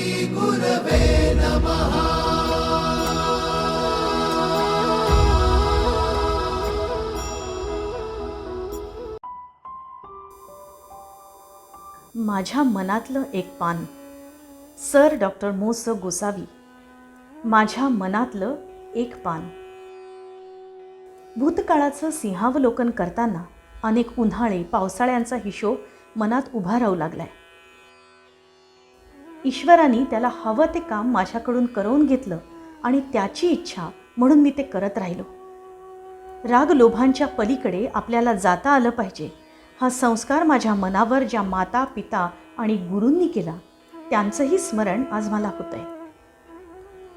गुरवे नमः। माझ्या मनातलं एक पान. सर डॉक्टर मो. स. गोसावी. माझ्या मनातलं एक पान. भूतकाळाचं सिंहावलोकन करताना अनेक उन्हाळे पावसाळ्यांचा हिशोब मनात उभा राहू लागलाय. ईश्वराने त्याला हवं ते काम माझ्याकडून करवून घेतलं आणि त्याची इच्छा म्हणून मी ते करत राहिलो. राग लोभांच्या पलीकडे आपल्याला जाता आलं पाहिजे हा संस्कार माझ्या मनावर ज्या माता पिता आणि गुरूंनी केला त्यांचंही स्मरण आज मला होतंय.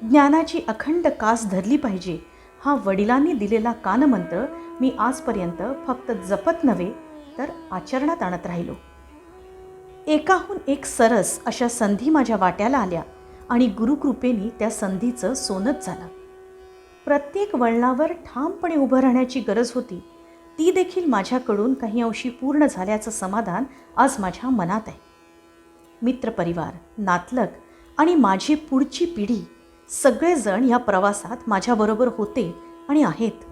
ज्ञानाची अखंड कास धरली पाहिजे हा वडिलांनी दिलेला कानमंत्र मी आजपर्यंत फक्त जपत नव्हे तर आचरणात आणत राहिलो. एकाहून एक सरस अशा संधी माझ्या वाट्याला आल्या आणि गुरुकृपेने त्या संधीचं सोनच झालं. प्रत्येक वळणावर ठामपणे उभं राहण्याची गरज होती ती देखील माझ्याकडून काही अंशी पूर्ण झाल्याचं समाधान आज माझ्या मनात आहे. मित्रपरिवार, नातलग आणि माझी पुढची पिढी सगळेजण या प्रवासात माझ्याबरोबर होते आणि आहेत.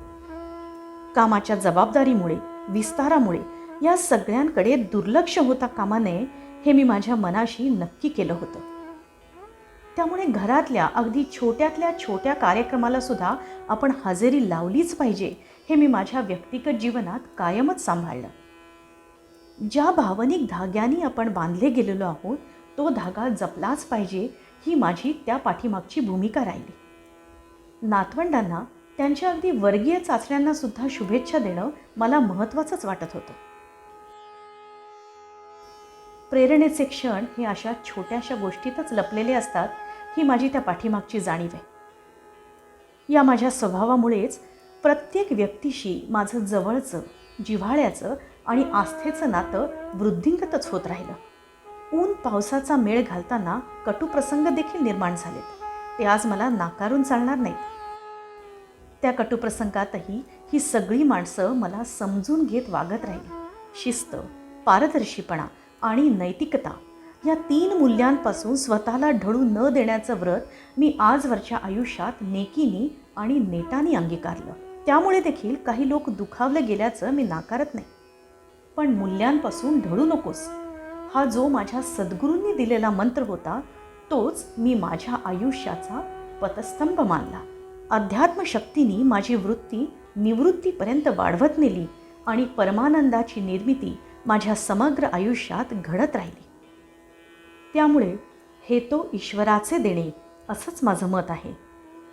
कामाच्या जबाबदारीमुळे, विस्तारामुळे या सगळ्यांकडे दुर्लक्ष होता कामा नये हे मी माझ्या मनाशी नक्की केलं होतं. त्यामुळे घरातल्या अगदी छोट्यातल्या छोट्या कार्यक्रमाला सुद्धा आपण हजेरी लावलीच पाहिजे हे मी माझ्या व्यक्तिगत जीवनात कायमच सांभाळलं. ज्या भावनिक धाग्याने आपण बांधले गेलेलो आहोत तो धागा जपलाच पाहिजे ही माझी त्या पाठीमागची भूमिका राहिली. नातवंडांना त्यांच्या अगदी वर्गीय चाचण्यांना सुद्धा शुभेच्छा देणं मला महत्त्वाचंच वाटत होतं. प्रेरणेचे क्षण हे अशा छोट्याशा गोष्टीतच लपलेले असतात ही माझी त्या पाठीमागची जाणीव आहे. या माझ्या स्वभावामुळेच प्रत्येक व्यक्तीशी माझं जवळचं, जिव्हाळ्याचं आणि आस्थेचं नातं वृद्धिंगतच होत राहिलं. ऊन पावसाचा मेळ घालताना कटुप्रसंग देखील निर्माण झालेत. ते आज मला नाकारून चालणार नाहीत. त्या कटुप्रसंगातही ही सगळी माणसं मला समजून घेत वागत राहिली. शिस्त, पारदर्शीपणा आणि नैतिकता या 3 मूल्यांपासून स्वतःला ढळू न देण्याचं व्रत मी आजवरच्या आयुष्यात नेकीनी आणि नेटानी अंगीकारलं. त्यामुळे देखील काही लोक दुखावले गेल्याचं मी नाकारत नाही. पण मूल्यांपासून ढळू नकोस हा जो माझ्या सद्गुरूंनी दिलेला मंत्र होता तोच मी माझ्या आयुष्याचा पतस्तंभ मानला. अध्यात्मशक्तीने माझी वृत्ती निवृत्तीपर्यंत वाढवत नेली आणि परमानंदाची निर्मिती माझ्या समग्र आयुष्यात घडत राहिली. त्यामुळे हे तो ईश्वराचे देणे असंच माझं मत आहे.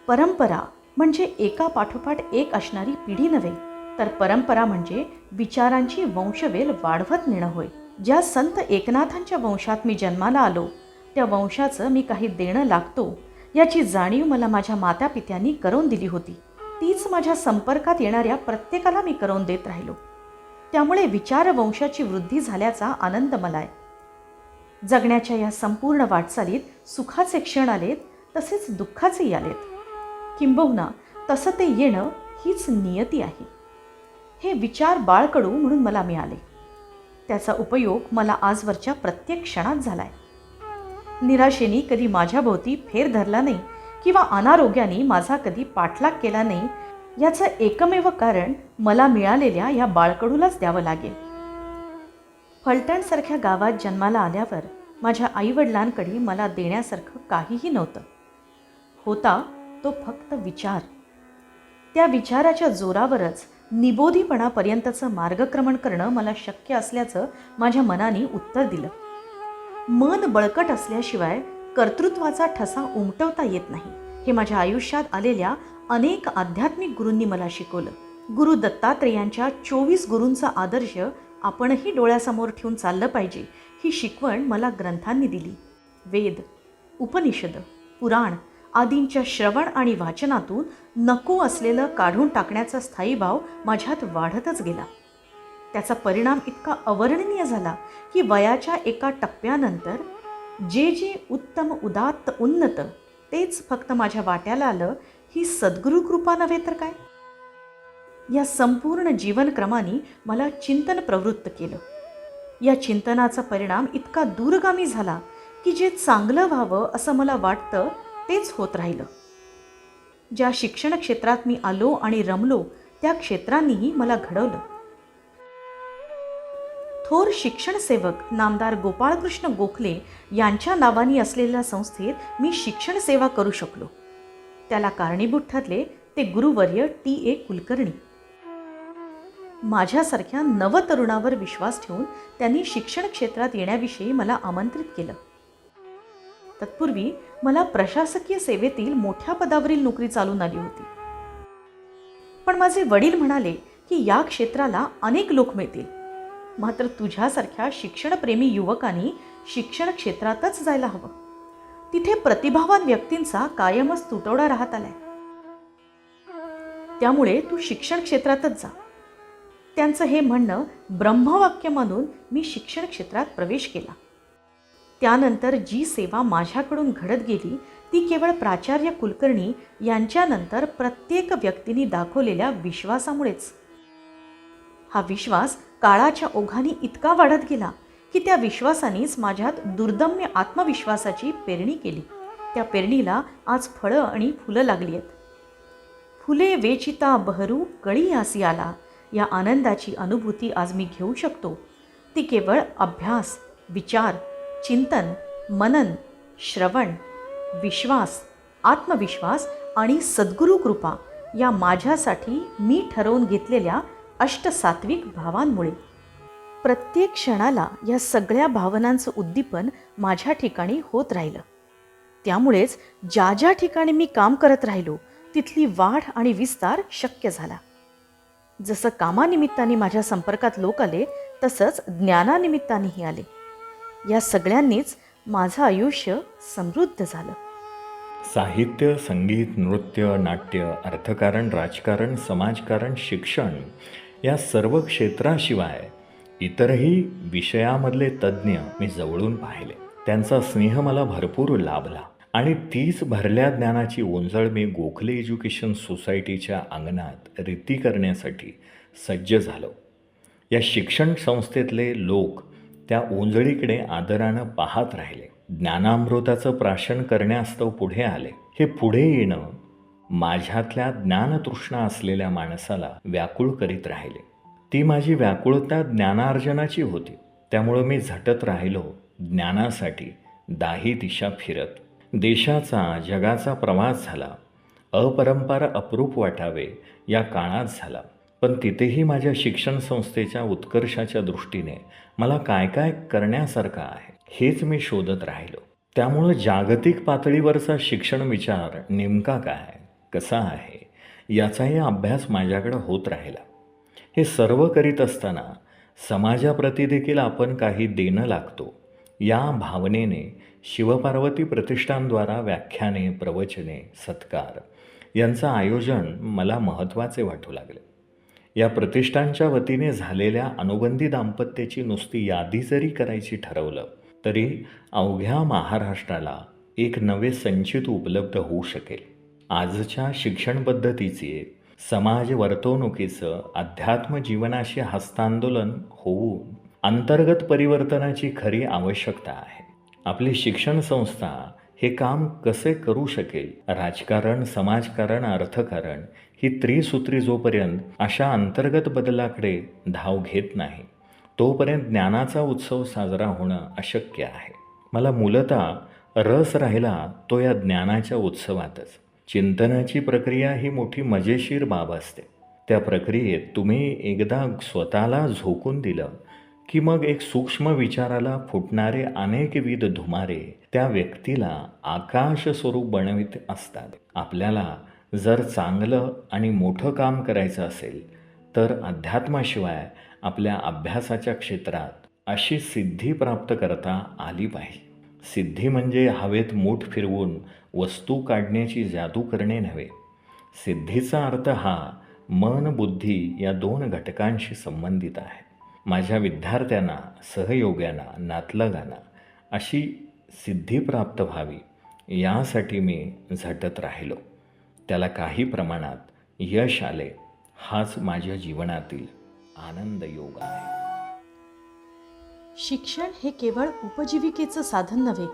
परंपरा म्हणजे एका पाठोपाठ एक असणारी पिढी नव्हे तर परंपरा म्हणजे विचारांची वंशवेल वाढवत नेणं होय. ज्या संत एकनाथांच्या वंशात मी जन्माला आलो त्या वंशाचं मी काही देणं लागतो याची जाणीव मला माझ्या मातापित्यांनी करवून दिली होती. तीच माझ्या संपर्कात येणाऱ्या प्रत्येकाला मी करवून देत राहिलो. त्यामुळे विचारवंशाची वृद्धी झाल्याचा आनंद मला आहे. जगण्याच्या या संपूर्ण वाटचालीत सुखाचे क्षण आलेत तसेच दुःखाचेही आलेत. किंबहुना तसं ते येणं हीच नियती आहे. हे विचार बाळकडू म्हणून मला मिळाले. त्याचा उपयोग मला आजवरच्या प्रत्येक क्षणात झालाय. निराशेने कधी माझ्याभोवती फेर धरला नाही किंवा अनारोग्याने माझा कधी पाठलाग केला नाही याचं एकमेव कारण मला मिळालेल्या या बाळकडूलाच द्यावं लागेल. फलटणसारख्या गावात जन्माला आल्यावर माझ्या आईवडिलांकडे मला देण्यासारखं काहीही नव्हतं. होता तो फक्त विचार. त्या विचाराच्या जोरावरच निबोधीपणापर्यंतचं मार्गक्रमण करणं मला शक्य असल्याचं माझ्या मनाने उत्तर दिलं. मन बळकट असल्याशिवाय कर्तृत्वाचा ठसा उमटवता येत नाही हे माझ्या आयुष्यात आलेल्या अनेक आध्यात्मिक गुरूंनी मला शिकवलं. गुरु दत्तात्रेयांच्या 24 गुरूंचा आदर्श आपणही डोळ्यासमोर ठेवून चाललं पाहिजे ही शिकवण मला ग्रंथांनी दिली. वेद, उपनिषद, पुराण आदींच्या श्रवण आणि वाचनातून नको असलेलं काढून टाकण्याचा स्थायी भाव माझ्यात वाढतच गेला. त्याचा परिणाम इतका अवर्णनीय झाला की वयाच्या एका टप्प्यानंतर जे जे उत्तम उदात्त उन्नत तेच फक्त माझ्या वाट्याला आलं ही सद्गुरू कृपा नव्हे तर काय. या संपूर्ण जीवनक्रमाने मला चिंतन प्रवृत्त केलं. या चिंतनाचा परिणाम इतका दूरगामी झाला की जे चांगलं व्हावं असं मला वाटतं तेच होत राहिलं. ज्या शिक्षण क्षेत्रात मी आलो आणि रमलो त्या क्षेत्रांनीही मला घडवलं. थोर शिक्षण सेवक नामदार गोपाळकृष्ण गोखले यांच्या नावाने असलेल्या संस्थेत मी शिक्षण सेवा करू शकलो. त्याला कारणीभूत ठरले ते गुरुवर्य टी. कुलकर्णी. माझ्यासारख्या नवतरुणावर विश्वास ठेवून त्यांनी शिक्षण क्षेत्रात येण्याविषयी मला आमंत्रित केलं. तत्पूर्वी मला प्रशासकीय सेवेतील मोठ्या पदावरील नोकरी चालून आली होती. पण माझे वडील म्हणाले की या क्षेत्राला अनेक लोक मिळतील, मात्र तुझ्यासारख्या शिक्षणप्रेमी युवकांनी शिक्षण क्षेत्रातच जायला हवं. तिथे प्रतिभावान व्यक्तींचा कायमच तुटवडा राहत आलाय. त्यामुळे तू शिक्षण क्षेत्रातच जा. त्यांचं हे म्हणणं ब्रह्मवाक्य मानून मी शिक्षण क्षेत्रात प्रवेश केला. त्यानंतर जी सेवा माझ्याकडून घडत गेली ती केवळ प्राचार्य कुलकर्णी यांच्यानंतर प्रत्येक व्यक्तीने दाखवलेल्या विश्वासामुळेच. हा विश्वास काळाच्या ओघाने इतका वाढत गेला की त्या विश्वासानेच माझ्यात दुर्दम्य आत्मविश्वासाची पेरणी केली. त्या पेरणीला आज फळं आणि फुलं लागली आहेत. फुले वेचिता बहरू कळी आसी आला या आनंदाची अनुभूती आज मी घेऊ शकतो. ती केवळ अभ्यास, विचार, चिंतन, मनन, श्रवण, विश्वास, आत्मविश्वास आणि सद्गुरू कृपा या माझ्यासाठी मी ठरवून घेतलेल्या अष्टसात्विक भावांमुळे. प्रत्येक क्षणाला या सगळ्या भावनांचं उद्दीपन माझ्या ठिकाणी होत राहिलं. त्यामुळेच ज्या ज्या ठिकाणी मी काम करत राहिलो तिथली वाढ आणि विस्तार शक्य झाला. जसं कामानिमित्ताने माझ्या संपर्कात लोक आले तसंच ज्ञानानिमित्तानेही आले. या सगळ्यांनीच माझं आयुष्य समृद्ध झालं. साहित्य, संगीत, नृत्य, नाट्य, अर्थकारण, राजकारण, समाजकारण, शिक्षण या सर्व क्षेत्राशिवाय इतरही विषयामधले तज्ज्ञ मी जवळून पाहिले. त्यांचा स्नेह मला भरपूर लाभला आणि तीच भरल्या ज्ञानाची ओंजळ मी गोखले एज्युकेशन सोसायटीच्या अंगणात रीती करण्यासाठी सज्ज झालो. या शिक्षण संस्थेतले लोक त्या ओंजळीकडे आदरानं पाहत राहिले. ज्ञानामृताचं प्राशन करण्यास्तव पुढे आले. हे पुढे येणं माझ्यातल्या ज्ञानतृष्णा असलेल्या माणसाला व्याकुळ करीत राहिले. ती माझी व्याकुळता ज्ञानार्जनाची होती. त्यामुळं मी झटत राहिलो ज्ञानासाठी दाही दिशा फिरत. देशाचा, जगाचा प्रवास झाला. अपरंपार अप्रूप वाटावे या काळात झाला. पण तिथेही माझ्या शिक्षण संस्थेच्या उत्कर्षाच्या दृष्टीने मला काय काय करण्यासारखं आहे हेच मी शोधत राहिलो. त्यामुळं जागतिक पातळीवरचा शिक्षण विचार नेमका काय, कसा आहे याचाही अभ्यास माझ्याकडं होत राहिला. हे सर्व करीत असताना समाजाप्रती देखील आपण काही देणं लागतो या भावनेने शिवपार्वती प्रतिष्ठानद्वारा व्याख्याने, प्रवचने, सत्कार यांचं आयोजन मला महत्त्वाचे वाटू लागले. या प्रतिष्ठानच्या वतीने झालेल्या अनुबंधी दाम्पत्याची नुसती यादी जरी करायची ठरवलं तरी अवघ्या महाराष्ट्राला एक नवे संचित उपलब्ध होऊ शकेल. आजच्या शिक्षण पद्धतीचे समाज वर्तवणुकीचं अध्यात्म जीवनाशी हस्तांदोलन होऊन अंतर्गत परिवर्तनाची खरी आवश्यकता आहे. आपली शिक्षण संस्था हे काम कसे करू शकेल? राजकारण, समाजकारण, अर्थकारण ही त्रिसूत्री जोपर्यंत अशा अंतर्गत बदलाकडे धाव घेत नाही तोपर्यंत ज्ञानाचा उत्सव साजरा होणं अशक्य आहे. मला मूलतः रस राहिला तो या ज्ञानाच्या उत्सवातच. चिंतनाची प्रक्रिया ही मोठी मजेशीर बाब असते. त्या प्रक्रियेत तुम्ही एकदा स्वतःला झोकून दिलं की मग एक सूक्ष्म विचाराला फुटणारे अनेकविध धुमारे त्या व्यक्तीला आकाश स्वरूप बनवित असतात. आपल्याला जर चांगलं आणि मोठं काम करायचं असेल तर अध्यात्माशिवाय आपल्या अभ्यासाच्या क्षेत्रात अशी सिद्धी प्राप्त करता आली पाहिजे. सिद्धी म्हणजे हवेत मूठ फिरवून वस्तू काढण्याची जादू करणे नव्हे. सिद्धीचा अर्थ हा मन, बुद्धी या दोन घटकांशी संबंधित आहे. माझ्या विद्यार्थ्यांना, सहयोग्यांना, नातलगांना अशी सिद्धी प्राप्त व्हावी यासाठी मी झटत राहिलो. त्याला काही प्रमाणात यश आले. हाच माझ्या जीवनातील आनंद योग आहे. शिक्षण हे केवळ उपजीविकेचं साधन नव्हे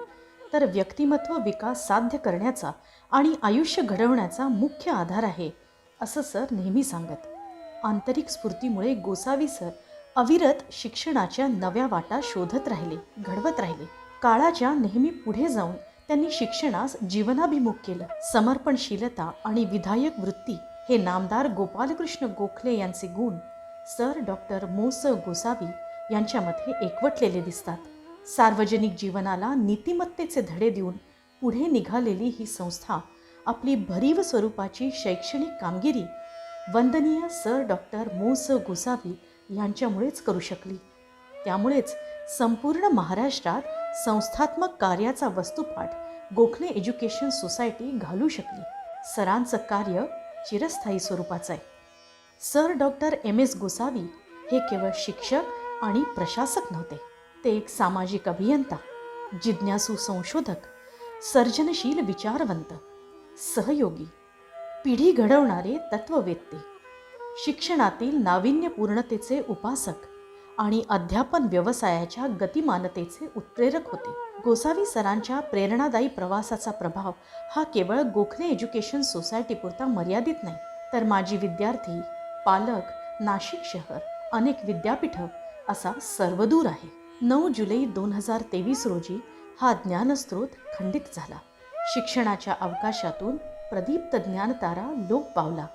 तर व्यक्तिमत्व विकास साध्य करण्याचा आणि आयुष्य घडवण्याचा मुख्य आधार आहे, असं सर नेहमी सांगत. आंतरिक स्फूर्तीमुळे गोसावी सर अविरत शिक्षणाच्या नव्या वाटा शोधत राहिले, घडवत राहिले. काळाच्या नेहमी पुढे जाऊन त्यांनी शिक्षणास जीवनाभिमुख केलं. समर्पणशीलता आणि विधायक वृत्ती हे नामदार गोपालकृष्ण गोखले यांचे गुण सर डॉक्टर मो. स. गोसावी यांच्यामध्ये एकवटलेले दिसतात. सार्वजनिक जीवनाला नीतिमत्तेचे धडे देऊन पुढे निघालेली ही संस्था आपली भरीव स्वरूपाची शैक्षणिक कामगिरी वंदनीय सर डॉक्टर मो. स. गोसावी यांच्यामुळेच करू शकली. त्यामुळेच संपूर्ण महाराष्ट्रात संस्थात्मक कार्याचा वस्तुपाठ गोखले एज्युकेशन सोसायटी घालू शकली. सरांचं कार्य चिरस्थायी स्वरूपाचं आहे. Sir doctor M. S. Gosavi हे केवळ शिक्षक आणि प्रशासक नव्हते. ते एक सामाजिक अभियंता, जिज्ञासू संशोधक, सर्जनशील विचारवंत, सहयोगी, पिढी घडवणारे तत्ववेत्ते, शिक्षणातील नाविन्यपूर्णतेचे उपासक आणि अध्यापन व्यवसायाच्या गतिमानतेचे उत्प्रेरक होते. गोसावी सरांच्या प्रेरणादायी प्रवासाचा प्रभाव हा केवळ गोखले एज्युकेशन सोसायटीपुरता मर्यादित नाही, तर माजी विद्यार्थी, पालक, नाशिक शहर, अनेक विद्यापीठं असा सर्वदूर आहे. 9 जुलै 2023 रोजी हा ज्ञानस्रोत खंडित झाला. शिक्षणाच्या अवकाशातून प्रदीप्त ज्ञानतारा लोप पावला.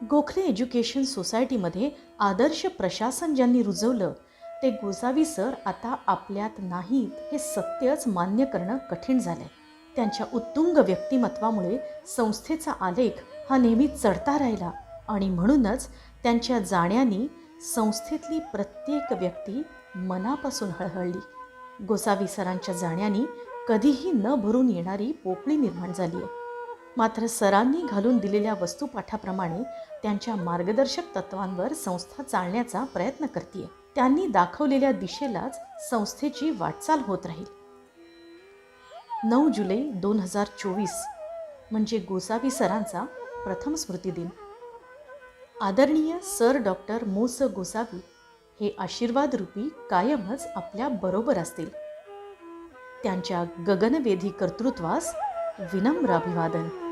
गोखले एज्युकेशन सोसायटीमध्ये आदर्श प्रशासन ज्यांनी रुजवलं ते गोसावी सर आता आपल्यात नाहीत हे सत्यच मान्य करणं कठीण झालंय. त्यांच्या उत्तुंग व्यक्तिमत्वामुळे संस्थेचा आलेख हा नेहमी चढता राहिला आणि म्हणूनच त्यांच्या जाण्याने संस्थेतली प्रत्येक व्यक्ती मनापासून हळहळली. गोसावी सरांच्या जाण्याने कधीही न भरून येणारी पोकळी निर्माण झाली आहे. मात्र सरांनी घालून दिलेल्या वस्तुपाठाप्रमाणे त्यांच्या मार्गदर्शक तत्वांवर संस्था चालण्याचा प्रयत्न करते. त्यांनी दाखवलेल्या दिशेलाच संस्थेची वाटचाल होत राहील. 9 जुलै 2024 म्हणजे गोसावी सरांचा प्रथम स्मृतिदिन. आदरणीय सर डॉक्टर मो. स. गोसावी हे आशीर्वादरूपी कायमच आपल्या बरोबर असतील. त्यांच्या गगनवेधी कर्तृत्वास विनम्र अभिवादन.